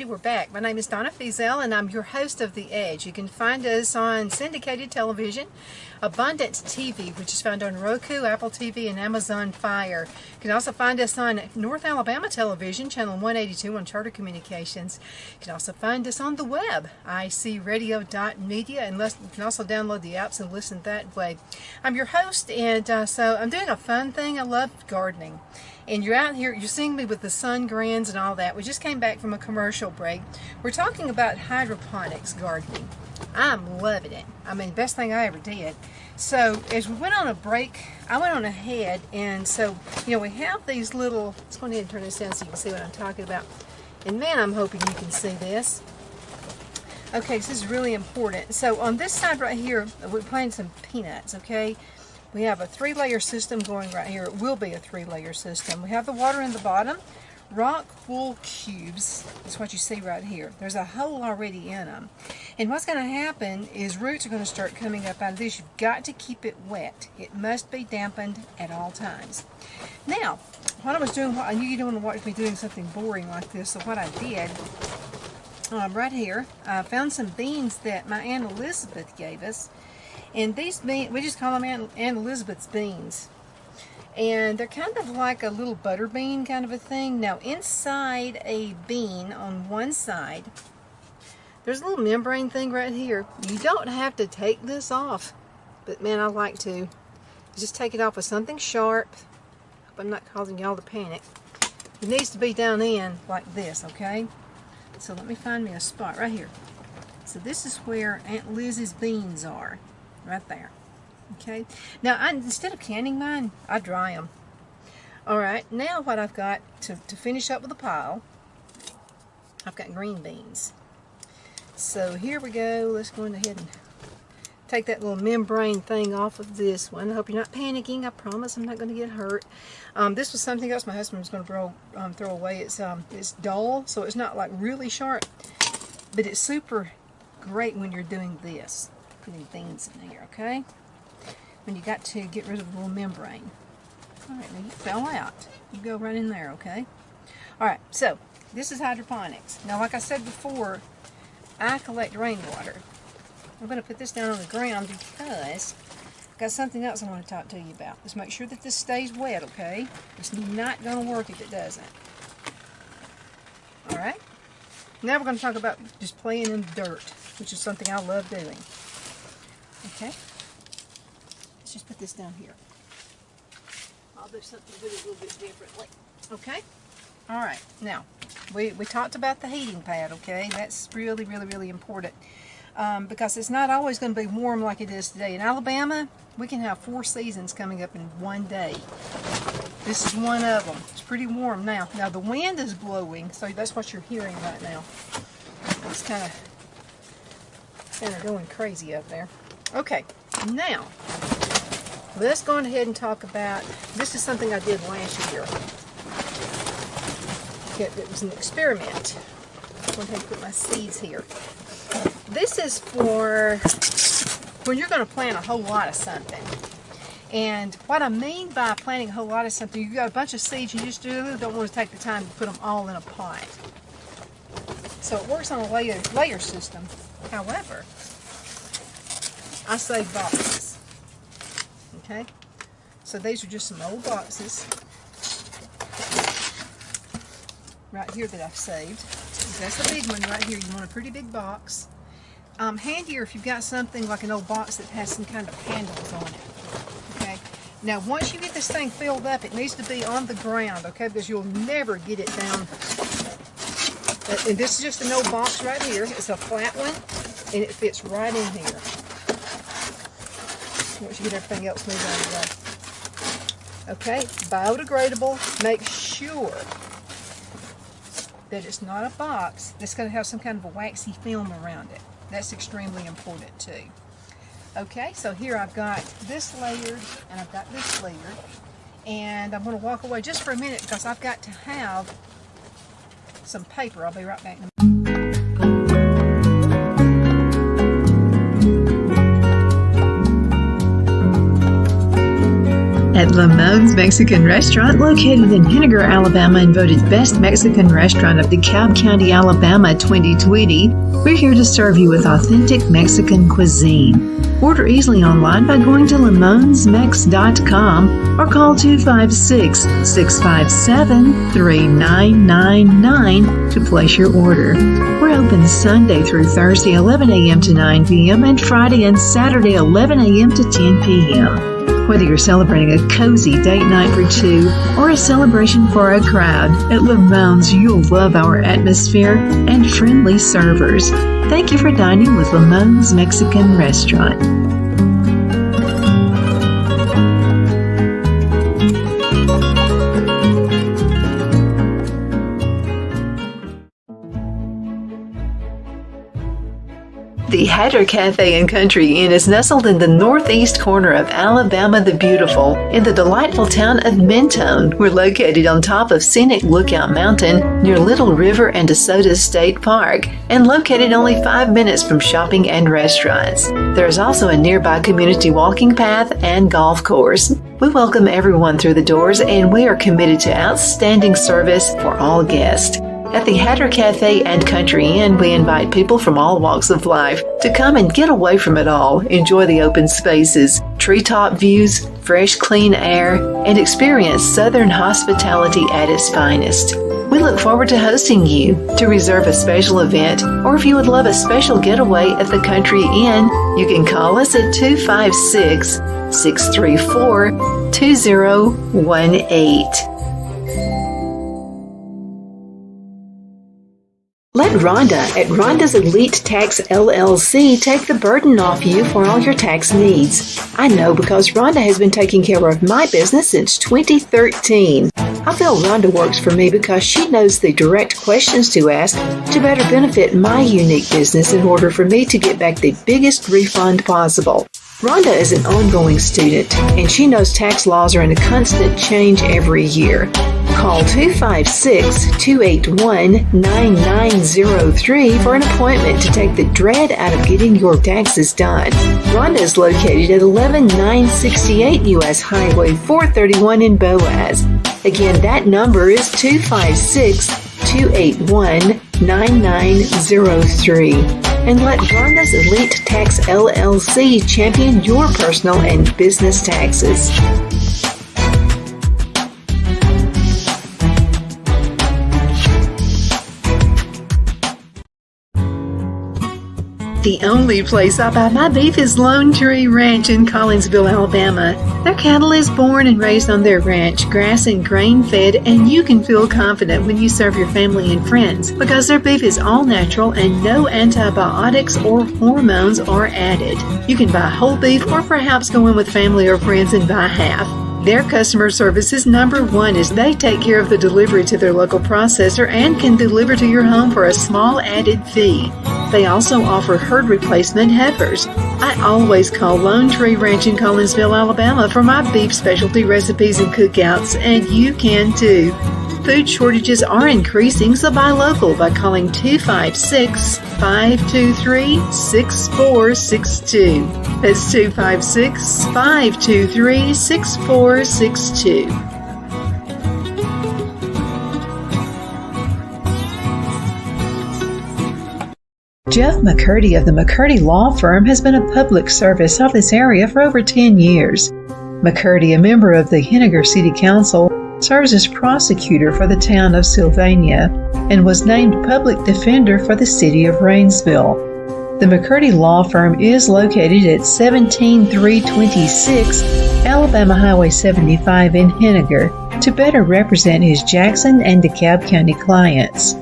We're back. My name is Donna Feazell and I'm your host of The Edge. You can find us on syndicated television, Abundant TV, which is found on Roku, Apple TV, and Amazon Fire. You can also find us on North Alabama Television, channel 182 on Charter Communications. You can also find us on the web, icradio.media, and you can also download the apps and listen that way. I'm your host, and so I'm doing a fun thing. I love gardening. And you're out here, you're seeing me with the sun grans and all that. We just came back from a commercial break. We're talking about hydroponics gardening. I'm loving it. I mean, best thing I ever did. So as we went on a break, I went on ahead, and so, you know, we have these little, let's go ahead and turn this down so you can see what I'm talking about. And man, I'm hoping you can see this. Okay, so this is really important. So on this side right here, we're planting some peanuts, okay? We have a 3-layer system going right here. It will be a 3-layer system. We have the water in the bottom. Rock wool cubes is what you see right here. There's a hole already in them. And what's going to happen is roots are going to start coming up out of this. You've got to keep it wet. It must be dampened at all times. Now, what I was doing, I knew you don't want to watch me doing something boring like this, so what I did, right here, I found some beans that my Aunt Elizabeth gave us. And these beans, we just call them Aunt Elizabeth's beans. And they're kind of like a little butter bean kind of a thing. Now inside a bean on one side, there's a little membrane thing right here. You don't have to take this off, but man, I like to. Just take it off with something sharp. Hope I'm not causing y'all to panic. It needs to be down in like this, okay? So let me find me a spot right here. So this is where Aunt Liz's beans are. Right there. Okay. Now, instead of canning mine, I dry them. Alright, now what I've got to finish up with the pile, I've got green beans. So here we go. Let's go ahead and take that little membrane thing off of this one. I hope you're not panicking. I promise I'm not going to get hurt. This was something else my husband was going to throw away. It's dull, so it's not like really sharp, but it's super great when you're doing this. Putting beans in here, okay? When you got to get rid of the little membrane. Alright, now you fell out. You go right in there, okay? Alright, so this is hydroponics. Now, like I said before, I collect rainwater. I'm going to put this down on the ground because I've got something else I want to talk to you about. Just make sure that this stays wet, okay? It's not going to work if it doesn't. Alright? Now we're going to talk about just playing in the dirt, which is something I love doing. Okay, let's just put this down here. I'll do something a little bit differently. Okay, all right. Now, we talked about the heating pad. Okay, that's really, really, really important because it's not always going to be warm like it is today. In Alabama, we can have 4 seasons coming up in one day. This is one of them. It's pretty warm now. Now the wind is blowing, so that's what you're hearing right now. It's kind of going crazy up there. Okay, now let's go ahead and talk about, this is something I did last year. It was an experiment. I'm going to have to put my seeds here. This is for when you're going to plant a whole lot of something. And what I mean by planting a whole lot of something, you've got a bunch of seeds, you just really don't want to take the time to put them all in a pot. So it works on a layer system. However, I save boxes. Okay? So these are just some old boxes right here that I've saved. That's the big one right here. You want a pretty big box. Handier if you've got something like an old box that has some kind of handles on it. Okay? Now once you get this thing filled up, it needs to be on the ground, okay? Because you'll never get it down. And this is just an old box right here. It's a flat one, and it fits right in here. Once you get everything else moved out of the way. Okay, biodegradable. Make sure that it's not a box that's going to have some kind of a waxy film around it. That's extremely important too. Okay, so here I've got this layered and I've got this layered, and I'm going to walk away just for a minute because I've got to have some paper. I'll be right back in a minute. At Lamone's Mexican Restaurant, located in Henniger, Alabama, and voted Best Mexican Restaurant of DeKalb County, Alabama 2020, we're here to serve you with authentic Mexican cuisine. Order easily online by going to lamonsmex.com or call 256-657-3999 to place your order. We're open Sunday through Thursday 11 a.m. to 9 p.m. and Friday and Saturday 11 a.m. to 10 p.m. Whether you're celebrating a cozy date night for two or a celebration for a crowd, at Lamone's you'll love our atmosphere and friendly servers. Thank you for dining with Lamone's Mexican Restaurant. The Hatter Cafe and Country Inn is nestled in the northeast corner of Alabama the Beautiful in the delightful town of Mentone. We're located on top of scenic Lookout Mountain near Little River and DeSoto State Park and located only 5 minutes from shopping and restaurants. There is also a nearby community walking path and golf course. We welcome everyone through the doors and we are committed to outstanding service for all guests. At the Hatter Cafe and Country Inn, we invite people from all walks of life to come and get away from it all, enjoy the open spaces, treetop views, fresh, clean air, and experience Southern hospitality at its finest. We look forward to hosting you. To reserve a special event, or if you would love a special getaway at the Country Inn, you can call us at 256-634-2018. Let Rhonda at Rhonda's Elite Tax LLC take the burden off you for all your tax needs. I know because Rhonda has been taking care of my business since 2013. I feel Rhonda works for me because she knows the direct questions to ask to better benefit my unique business in order for me to get back the biggest refund possible. Rhonda is an ongoing student, and she knows tax laws are in a constant change every year. Call 256-281-9903 for an appointment to take the dread out of getting your taxes done. Rhonda is located at 11968 U.S. Highway 431 in Boaz. Again, that number is 256-281-9903. And let Rhonda's Elite Tax LLC champion your personal and business taxes. The only place I buy my beef is Lone Tree Ranch in Collinsville, Alabama. Their cattle is born and raised on their ranch, grass and grain fed, and you can feel confident when you serve your family and friends because their beef is all natural and no antibiotics or hormones are added. You can buy whole beef or perhaps go in with family or friends and buy half. Their customer service is number one as they take care of the delivery to their local processor and can deliver to your home for a small added fee. They also offer herd replacement heifers. I always call Lone Tree Ranch in Collinsville, Alabama for my beef specialty recipes and cookouts, and you can too. Food shortages are increasing, so buy local by calling 256-523-6462. That's 256-523-6462. Jeff McCurdy of the McCurdy Law Firm has been a public service of this area for over 10 years. McCurdy, a member of the Henniger City Council, serves as prosecutor for the town of Sylvania and was named public defender for the city of Rainsville. The McCurdy Law Firm is located at 17326 Alabama Highway 75 in Henniger to better represent his Jackson and DeKalb County clients.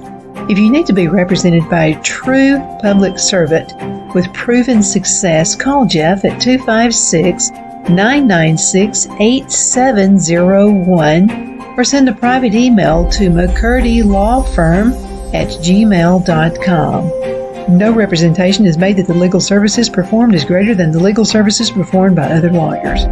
If you need to be represented by a true public servant with proven success, call Jeff at 256-996-8701 or send a private email to McCurdyLawFirm @gmail.com. No representation is made that the legal services performed is greater than the legal services performed by other lawyers.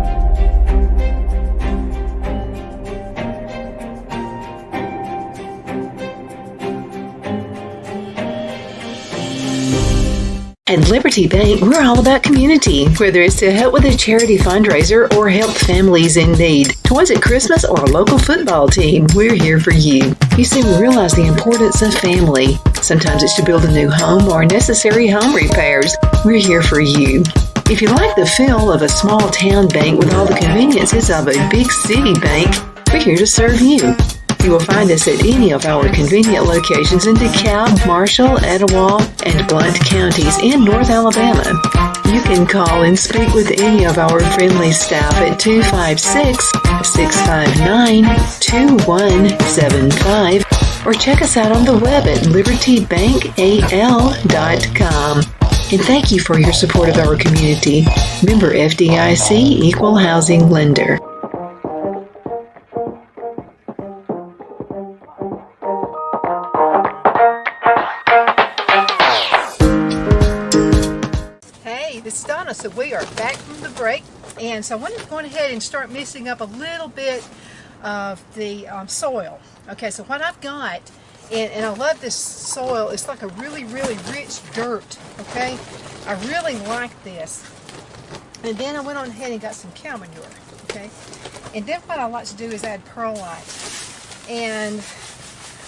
At Liberty Bank, we're all about community, whether it's to help with a charity fundraiser or help families in need. Toys at Christmas or a local football team, we're here for you. You see, we realize the importance of family. Sometimes it's to build a new home or necessary home repairs. We're here for you. If you like the feel of a small town bank with all the conveniences of a big city bank, we're here to serve you. You will find us at any of our convenient locations in DeKalb, Marshall, Etowah, and Blount counties in North Alabama. You can call and speak with any of our friendly staff at 256-659-2175 or check us out on the web at libertybankal.com. And thank you for your support of our community. Member FDIC Equal Housing Lender. This is Donna, so we are back from the break, and so I wanted to go ahead and start mixing up a little bit of the soil. Okay, so what I've got, and I love this soil, it's like a really, really rich dirt, okay? I really like this. And then I went on ahead and got some cow manure, okay? And then what I like to do is add perlite. And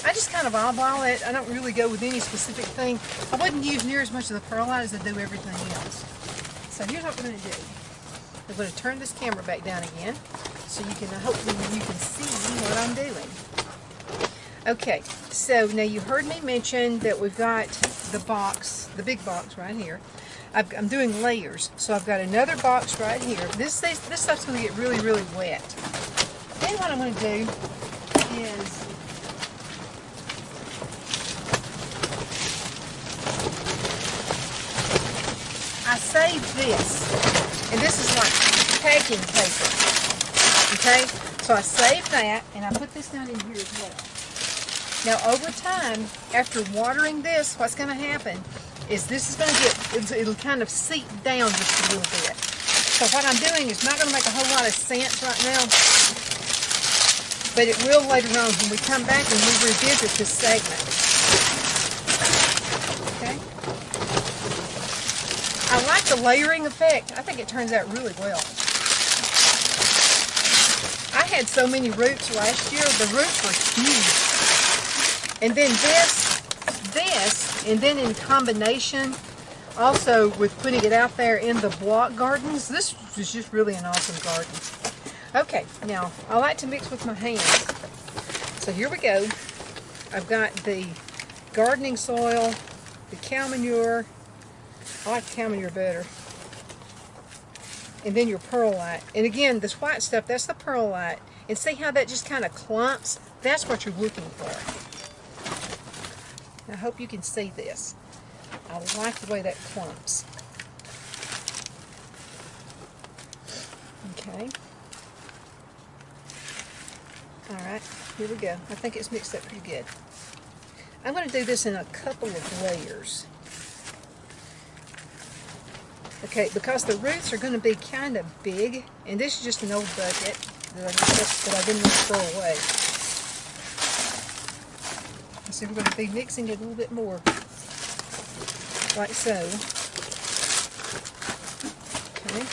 I just kind of eyeball it. I don't really go with any specific thing. I wouldn't use near as much of the perlite as I do everything else. So here's what we're going to do. We're going to turn this camera back down again so you can, hopefully you can see what I'm doing. Okay, so now you heard me mention that we've got the box, the big box right here. I'm doing layers. So I've got another box right here. This stuff's going to get really, really wet. Then what I'm going to do is I save this, and this is like packing paper, okay? So I save that, and I put this down in here as well. Now over time, after watering this, what's going to happen is this is going to get, it'll kind of seep down just a little bit. So what I'm doing is not going to make a whole lot of sense right now, but it will later on when we come back and we revisit this segment. Okay? I like the layering effect. I think it turns out really well. I had so many roots last year. The roots were huge. And then this, and then in combination, also with putting it out there in the block gardens, this is just really an awesome garden. Okay, now I like to mix with my hands. So here we go. I've got the gardening soil, the cow manure. I like the cow manure better. And then your perlite. And again, this white stuff, that's the perlite. And see how that just kind of clumps? That's what you're looking for. I hope you can see this. I like the way that clumps. Okay. Alright, here we go. I think it's mixed up pretty good. I'm going to do this in a couple of layers. Okay, because the roots are going to be kind of big, and this is just an old bucket that I didn't want to throw away. So we're going to be mixing it a little bit more, like so. Okay.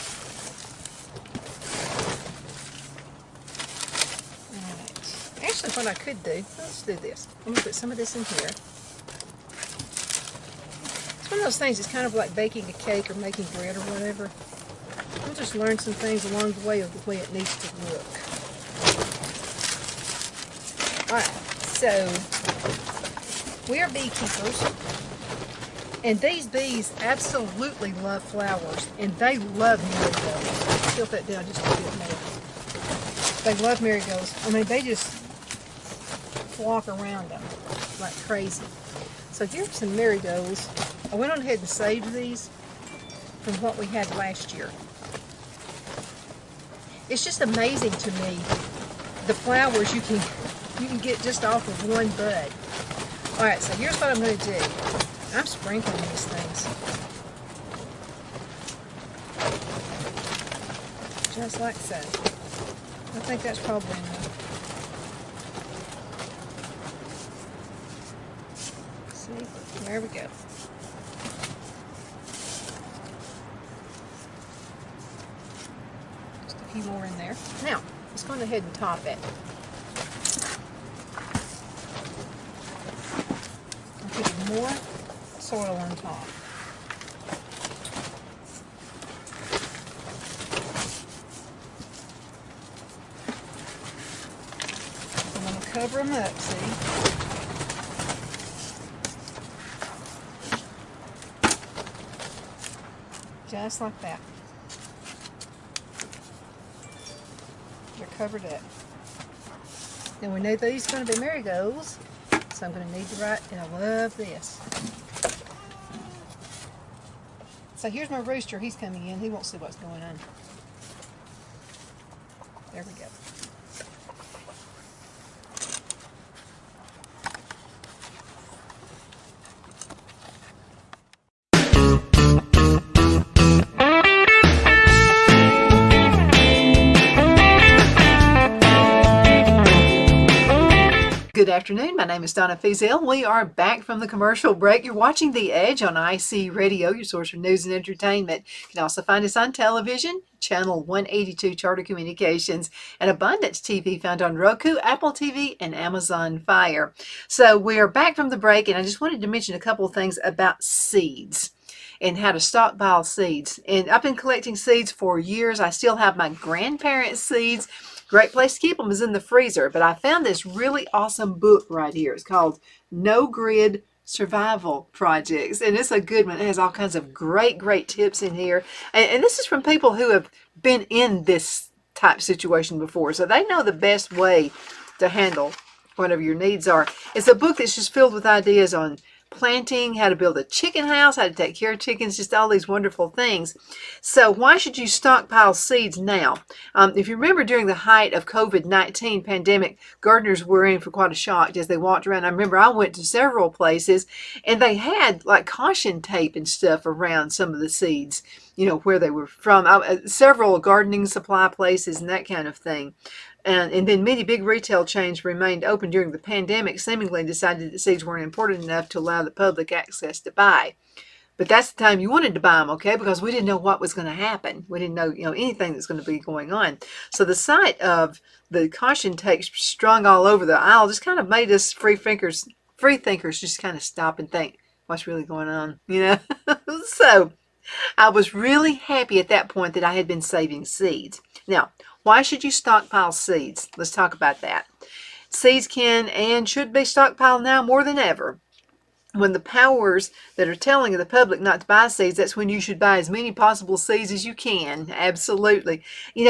Alright. Actually, what I could do, let's do this. I'm going to put some of this in here. It's one of those things, it's kind of like baking a cake or making bread or whatever. We'll just learn some things along the way of the way it needs to look. Alright, so we are beekeepers, and these bees absolutely love flowers, and they love marigolds. Tilt that down just a bit more. They love marigolds. I mean, they just flock around them like crazy. So here's some marigolds. I went on ahead and saved these from what we had last year. It's just amazing to me the flowers you can get just off of one bud. Alright, so here's what I'm going to do. I'm sprinkling these things. Just like so. I think that's probably enough. See? There we go. Just a few more in there. Now, let's go ahead and top it. I'm putting more soil on top. Cover them up, see? Just like that. They're covered up. Now we know these are going to be marigolds, so I'm going to need to write, and I love this. So here's my rooster. He's coming in. He won't see what's going on. There we go. Good afternoon. My name is Donna Feazell. We are back from the commercial break. You're watching The Edge on IC Radio, your source for news and entertainment. You can also find us on television, channel 182 Charter Communications, and Abundance TV found on Roku, Apple TV, and Amazon Fire. So we are back from the break, and I just wanted to mention a couple of things about seeds and how to stockpile seeds. And I've been collecting seeds for years. I still have my grandparents' seeds. Great place to keep them is in the freezer. But I found this really awesome book right here. It's called No Grid Survival Projects. And it's a good one. It has all kinds of great tips in here. And this is from people who have been in this type situation before. So they know the best way to handle whatever your needs are. It's a book that's just filled with ideas on planting, how to build a chicken house, how to take care of chickens, just all these wonderful things. So why should you stockpile seeds now? If you remember during the height of COVID-19 pandemic, gardeners were in for quite a shock as they walked around. I remember I went to several places and they had like caution tape and stuff around some of the seeds, you know, where they were from. Several gardening supply places and that kind of thing. And then many big retail chains remained open during the pandemic, seemingly decided that seeds weren't important enough to allow the public access to buy. But that's the time you wanted to buy them, okay? Because we didn't know what was going to happen. We didn't know, anything that's going to be going on. So the sight of the caution tape strung all over the aisle just kind of made us free thinkers just kind of stop and think, what's really going on, So I was really happy at that point that I had been saving seeds. Now, why should you stockpile seeds? Let's talk about that. Seeds can and should be stockpiled now more than ever. When the powers that are telling the public not to buy seeds, that's when you should buy as many possible seeds as you can. Absolutely. We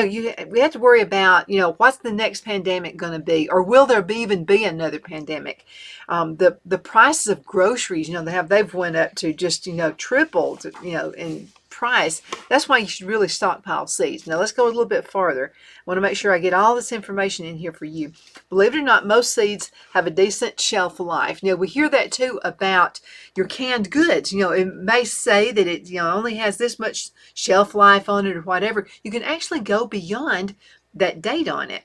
have to worry about, what's the next pandemic going to be, or will there even be another pandemic? The prices of groceries, they've went up to just, tripled, in price. That's why you should really stockpile seeds. Now let's go a little bit farther. I want to make sure I get all this information in here for you. Believe it or not, most seeds have a decent shelf life. We hear that too about your canned goods. It may say that it only has this much shelf life on it or whatever. You can actually go beyond that date on it.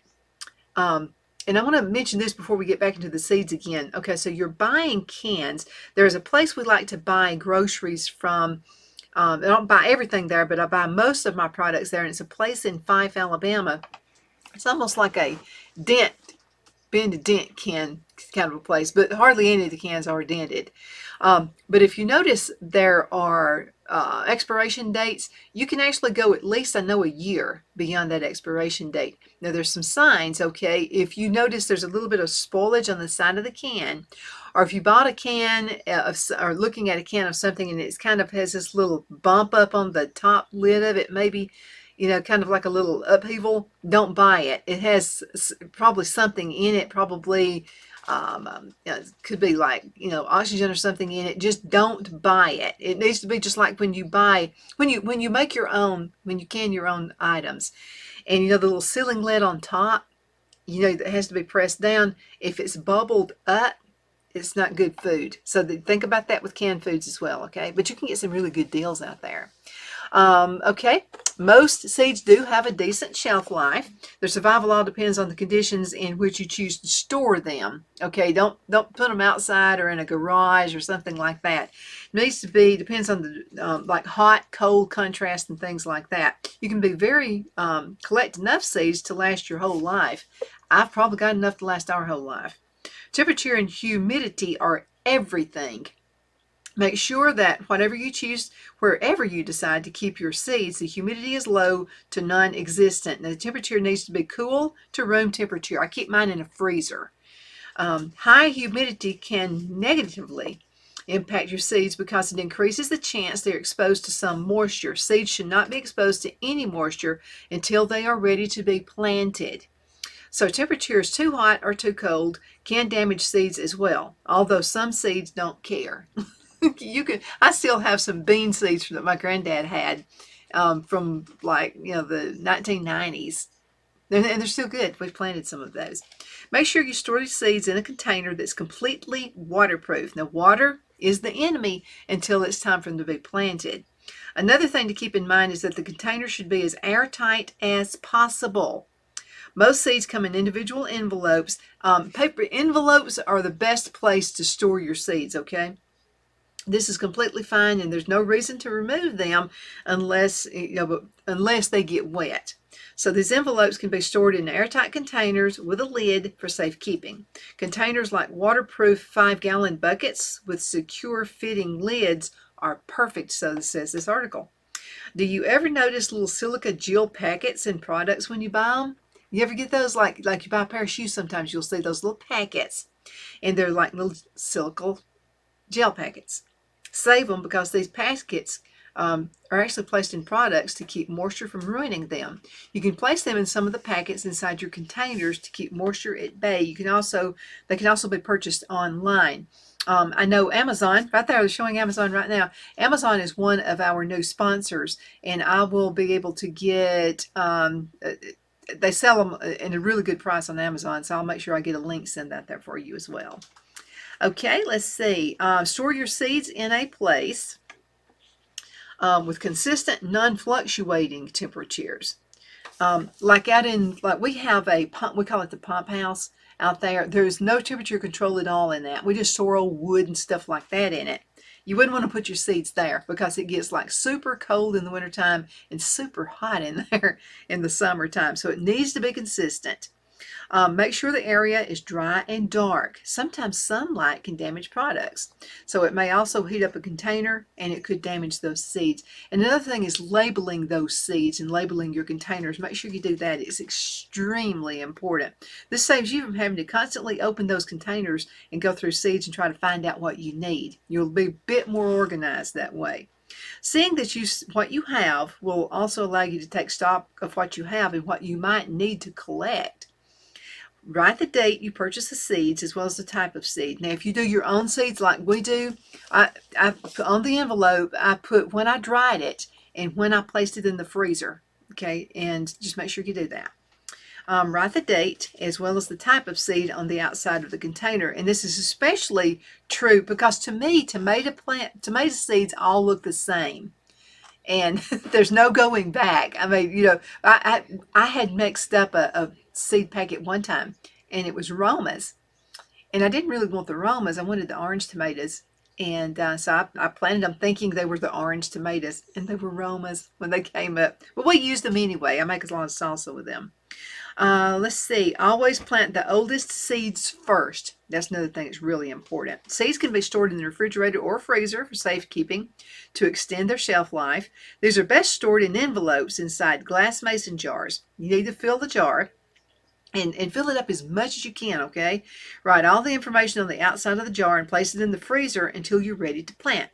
And I want to mention this before we get back into the seeds again. Okay, so you're buying cans. There's a place we like to buy groceries from. I don't buy everything there, but I buy most of my products there, and it's a place in Fife, Alabama. It's almost like a bend-to-dent can kind of a place, but hardly any of the cans are dented. But if you notice, there are expiration dates. You can actually go at least, I know, a year beyond that expiration date. Now, there's some signs, okay? If you notice there's a little bit of spoilage on the side of the can, or if you bought a can or looking at a can of something and it's kind of has this little bump up on the top lid of it, maybe, kind of like a little upheaval, don't buy it. It has probably something in it, probably it could be like, oxygen or something in it. Just don't buy it. It needs to be just like when you buy, when you make your own, when you can your own items. And the little sealing lid on top, that has to be pressed down. If it's bubbled up, it's not good food. So think about that with canned foods as well, okay? But you can get some really good deals out there. Okay, most seeds do have a decent shelf life. Their survival all depends on the conditions in which you choose to store them. Okay, don't put them outside or in a garage or something like that. It needs to be, depends on the like hot, cold contrast and things like that. You can be very collect enough seeds to last your whole life. I've probably got enough to last our whole life. Temperature and humidity are everything. Make sure that whatever you choose, wherever you decide to keep your seeds, the humidity is low to non-existent. Now, the temperature needs to be cool to room temperature. I keep mine in a freezer. High humidity can negatively impact your seeds because it increases the chance they're exposed to some moisture. Seeds should not be exposed to any moisture until they are ready to be planted. So temperatures too hot or too cold can damage seeds as well, although some seeds don't care. I still have some bean seeds that my granddad had from like, the 1990s. And they're still good. We've planted some of those. Make sure you store the seeds in a container that's completely waterproof. Now, water is the enemy until it's time for them to be planted. Another thing to keep in mind is that the container should be as airtight as possible. Most seeds come in individual envelopes. Paper envelopes are the best place to store your seeds, okay? This is completely fine, and there's no reason to remove them unless they get wet. So these envelopes can be stored in airtight containers with a lid for safekeeping. Containers like waterproof 5-gallon buckets with secure fitting lids are perfect, so says this article. Do you ever notice little silica gel packets in products when you buy them? You ever get those, like you buy a pair of shoes, sometimes you'll see those little packets, and they're like little silica gel packets. Save them because these packets are actually placed in products to keep moisture from ruining them. You can place them in some of the packets inside your containers to keep moisture at bay. They can also be purchased online. I know Amazon, right there, I was showing Amazon right now. Amazon is one of our new sponsors, and I will be able to get, they sell them at a really good price on Amazon, so I'll make sure I get a link, send that there for you as well. Okay, let's see. Store your seeds in a place with consistent, non-fluctuating temperatures. Like we have a pump, we call it the pump house out there. There's no temperature control at all in that. We just store old wood and stuff like that in it. You wouldn't want to put your seeds there because it gets like super cold in the wintertime and super hot in there in the summertime. So it needs to be consistent. Make sure the area is dry and dark. Sometimes sunlight can damage products. So it may also heat up a container and it could damage those seeds. And another thing is labeling those seeds and labeling your containers. Make sure you do that. It's extremely important. This saves you from having to constantly open those containers and go through seeds and try to find out what you need. You'll be a bit more organized that way. Seeing that what you have will also allow you to take stock of what you have and what you might need to collect. Write the date you purchase the seeds as well as the type of seed. Now, if you do your own seeds like we do, I on the envelope, I put when I dried it and when I placed it in the freezer. Okay, and just make sure you do that. Write the date as well as the type of seed on the outside of the container. And this is especially true because to me, tomato seeds all look the same. And there's no going back. I mean, I had mixed up a seed packet one time, and it was Romas. And I didn't really want the Romas. I wanted the orange tomatoes. And so I planted them thinking they were the orange tomatoes, and they were Romas when they came up. But we used them anyway. I make a lot of salsa with them. Let's see. Always plant the oldest seeds first. That's another thing that's really important. Seeds can be stored in the refrigerator or freezer for safekeeping to extend their shelf life. These are best stored in envelopes inside glass mason jars. You need to fill the jar and fill it up as much as you can, okay? Write all the information on the outside of the jar and place it in the freezer until you're ready to plant.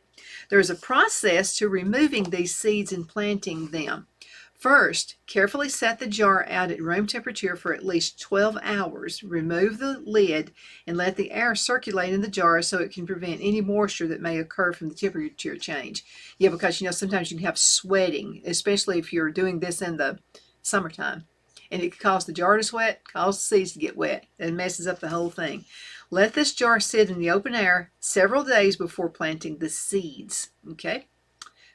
There is a process to removing these seeds and planting them. First, carefully set the jar out at room temperature for at least 12 hours. Remove the lid and let the air circulate in the jar so it can prevent any moisture that may occur from the temperature change. Yeah, because sometimes you can have sweating, especially if you're doing this in the summertime. And it can cause the jar to sweat, cause the seeds to get wet. It messes up the whole thing. Let this jar sit in the open air several days before planting the seeds. Okay?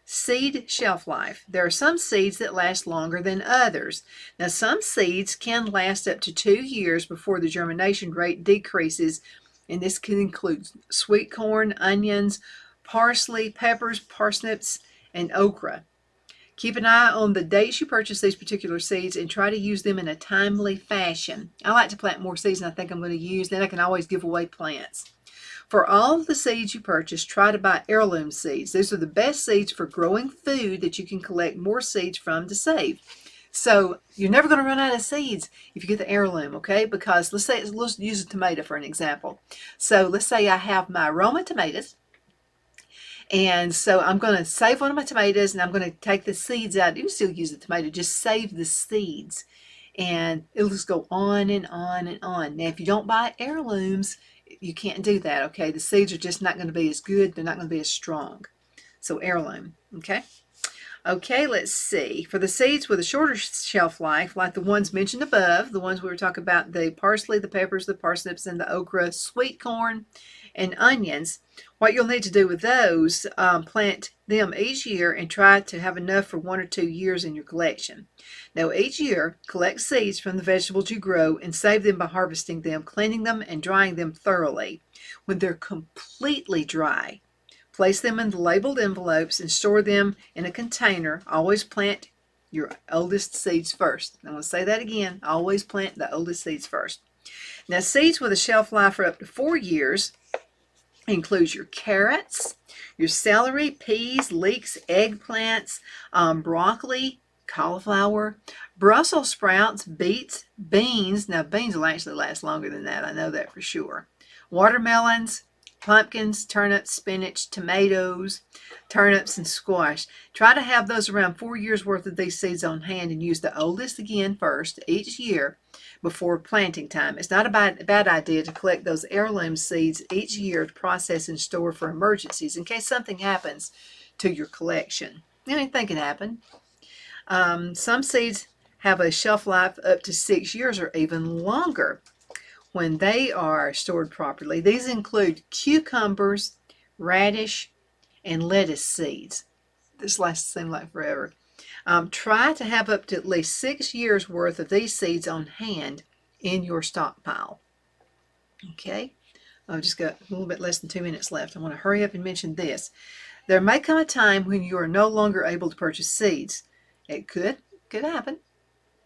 Seed shelf life. There are some seeds that last longer than others. Now, some seeds can last up to 2 years before the germination rate decreases, and this can include sweet corn, onions, parsley, peppers, parsnips, and okra. Keep an eye on the dates you purchase these particular seeds and try to use them in a timely fashion. I like to plant more seeds than I think I'm going to use. Then I can always give away plants. For all of the seeds you purchase, try to buy heirloom seeds. These are the best seeds for growing food that you can collect more seeds from to save. So you're never going to run out of seeds if you get the heirloom, okay? Because let's use a tomato for an example. So let's say I have my Roma tomatoes. And so I'm going to save one of my tomatoes, and I'm going to take the seeds out. You can still use the tomato, just save the seeds. And it'll just go on and on and on. Now, if you don't buy heirlooms, you can't do that, okay? The seeds are just not going to be as good. They're not going to be as strong. So heirloom, okay? Okay, let's see. For the seeds with a shorter shelf life, like the ones mentioned above, the ones we were talking about, the parsley, the peppers, the parsnips, and the okra, sweet corn, and onions, what you'll need to do with those, plant them each year and try to have enough for 1 or 2 years in your collection. Now, each year, collect seeds from the vegetables you grow and save them by harvesting them, cleaning them, and drying them thoroughly. When they're completely dry, place them in the labeled envelopes and store them in a container. Always plant your oldest seeds first. I'm going to say that again. Always plant the oldest seeds first. Now, seeds with a shelf life for up to 4 years includes your carrots, your celery, peas, leeks, eggplants, broccoli, cauliflower, Brussels sprouts, beets, beans. Now, beans will actually last longer than that. I know that for sure. Watermelons, pumpkins, turnips, spinach, tomatoes, turnips, and squash. Try to have those around 4 years worth of these seeds on hand and use the oldest again first each year before planting time. It's not a bad idea to collect those heirloom seeds each year to process and store for emergencies in case something happens to your collection. Anything can happen. Some seeds have a shelf life up to 6 years or even longer when they are stored properly. These include cucumbers, radish, and lettuce seeds. This lasts seem like forever. Try to have up to at least 6 years worth of these seeds on hand in your stockpile. Okay, I've just got a little bit less than 2 minutes left. I want to hurry up and mention this. There may come a time when you are no longer able to purchase seeds. It could happen.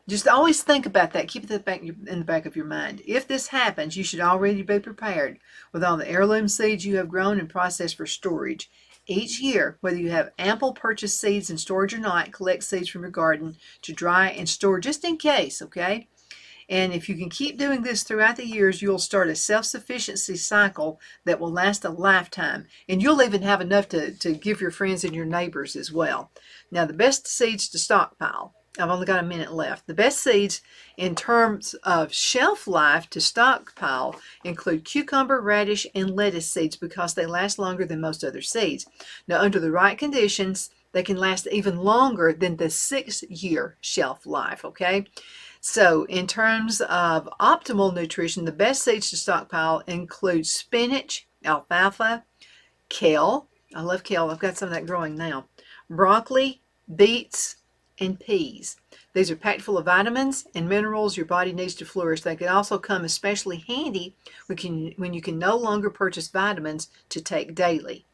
Just always think about that. Keep it in the back of your mind. If this happens, you should already be prepared with all the heirloom seeds you have grown and processed for storage. Each year, whether you have ample purchased seeds in storage or not, collect seeds from your garden to dry and store just in case, okay? And if you can keep doing this throughout the years, you'll start a self-sufficiency cycle that will last a lifetime. And you'll even have enough to give your friends and your neighbors as well. Now, the best seeds to stockpile. I've only got a minute left. The best seeds in terms of shelf life to stockpile include cucumber, radish, and lettuce seeds because they last longer than most other seeds. Now, under the right conditions, they can last even longer than the 6-year shelf life, okay? So, in terms of optimal nutrition, the best seeds to stockpile include spinach, alfalfa, kale. I love kale. I've got some of that growing now. Broccoli, beets, and peas. These are packed full of vitamins and minerals your body needs to flourish. They can also come especially handy when you can no longer purchase vitamins to take daily.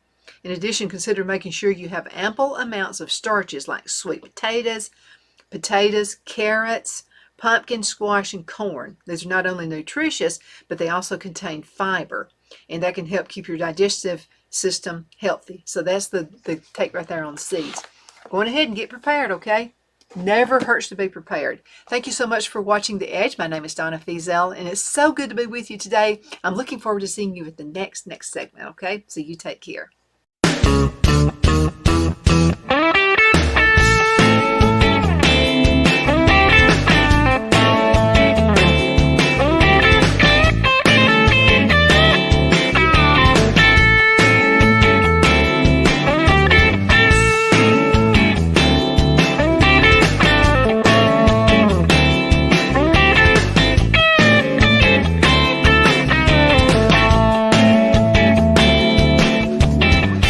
In addition, consider making sure you have ample amounts of starches like sweet potatoes, carrots, pumpkin, squash, and corn. These are not only nutritious, but they also contain fiber, and that can help keep your digestive system healthy. So that's the take right there on the seeds. Go on ahead and get prepared, okay? Never hurts to be prepared. Thank you so much for watching The Edge. My name is Donna Feazell, and it's so good to be with you today. I'm looking forward to seeing you at the next segment, okay? So you take care.